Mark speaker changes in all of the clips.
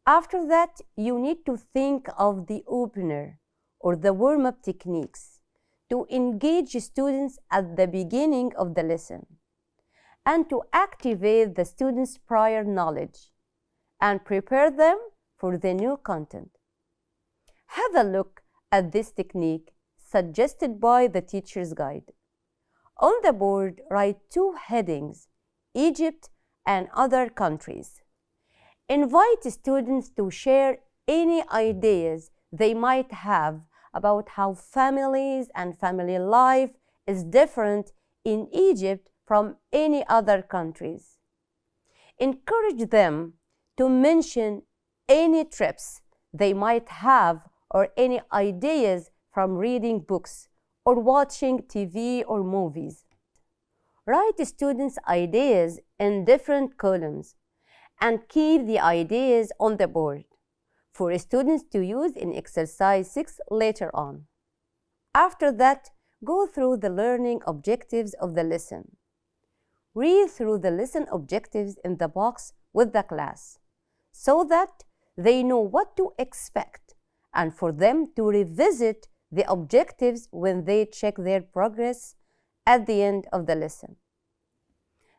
Speaker 1: After that, you need to think of the opener or the warm-up techniques to engage students at the beginning of the lesson and to activate the students' prior knowledge and prepare them for the new content. Have a look at this technique suggested by the teacher's guide. On the board, write 2 headings, Egypt and other countries. Invite students to share any ideas they might have about how families and family life is different in Egypt from any other countries. Encourage them to mention any trips they might have or any ideas from reading books or watching TV or movies. Write students' ideas in different columns and keep the ideas on the board for students to use in exercise 6 later on. After that, go through the learning objectives of the lesson. Read through the lesson objectives in the box with the class so that they know what to expect and for them to revisit the objectives when they check their progress at the end of the lesson.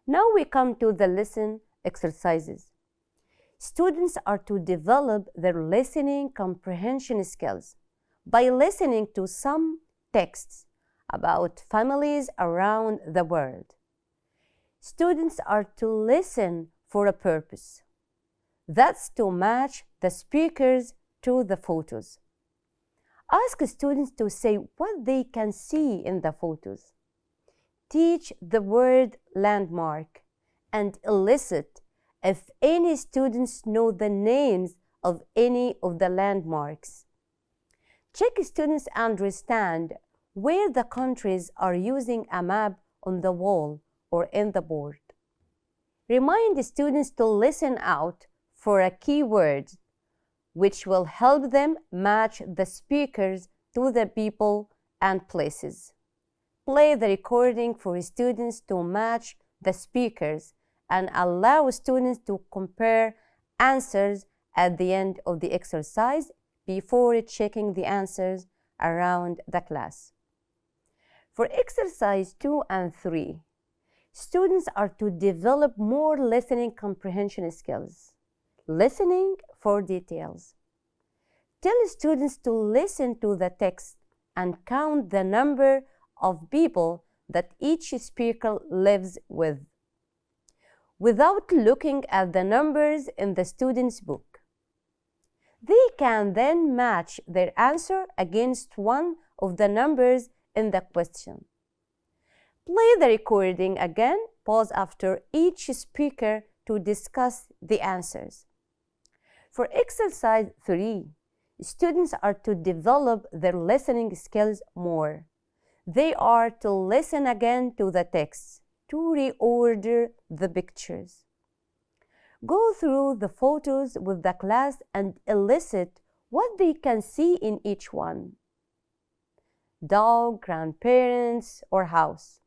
Speaker 1: Now we come to the lesson exercises. Students are to develop their listening comprehension skills by listening to some texts about families around the world. Students are to listen for a purpose. That's to match the speakers to the photos. Ask students to say what they can see in the photos. Teach the word landmark and elicit if any students know the names of any of the landmarks. Check students understand where the countries are using a map on the wall or in the board. Remind students to listen out for a keyword which will help them match the speakers to the people and places. Play the recording for students to match the speakers and allow students to compare answers at the end of the exercise before checking the answers around the class. For exercise 2 and 3, students are to develop more listening comprehension skills. Listening for details. Tell students to listen to the text and count the number of people that each speaker lives with, without looking at the numbers in the student's book. They can then match their answer against one of the numbers in the question. Play the recording again, pause after each speaker to discuss the answers. For exercise 3, students are to develop their listening skills more. They are to listen again to the text, to reorder the pictures. Go through the photos with the class and elicit what they can see in each one. Dog, grandparents, or house.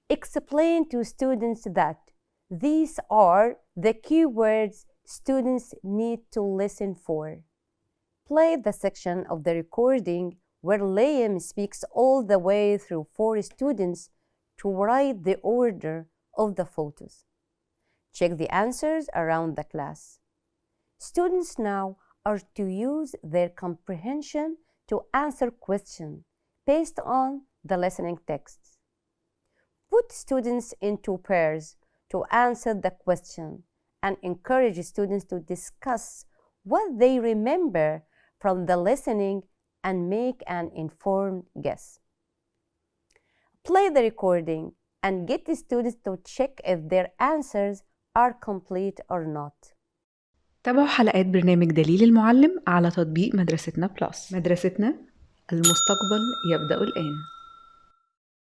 Speaker 1: Explain to students that these are the keywords students need to listen for. Play the section of the recording where Liam speaks all the way through for students to write the order of the photos. Check the answers around the class. Students now are to use their comprehension to answer questions based on the listening texts. Put students into pairs to answer the question and encourage students to discuss what they remember from the listening and make an informed guess. Play the recording and get the students to check if their answers are complete or not.
Speaker 2: تابعوا حلقات برنامج دليل المعلم على تطبيق مدرستنا بلس. مدرستنا، المستقبل يبدأ الآن.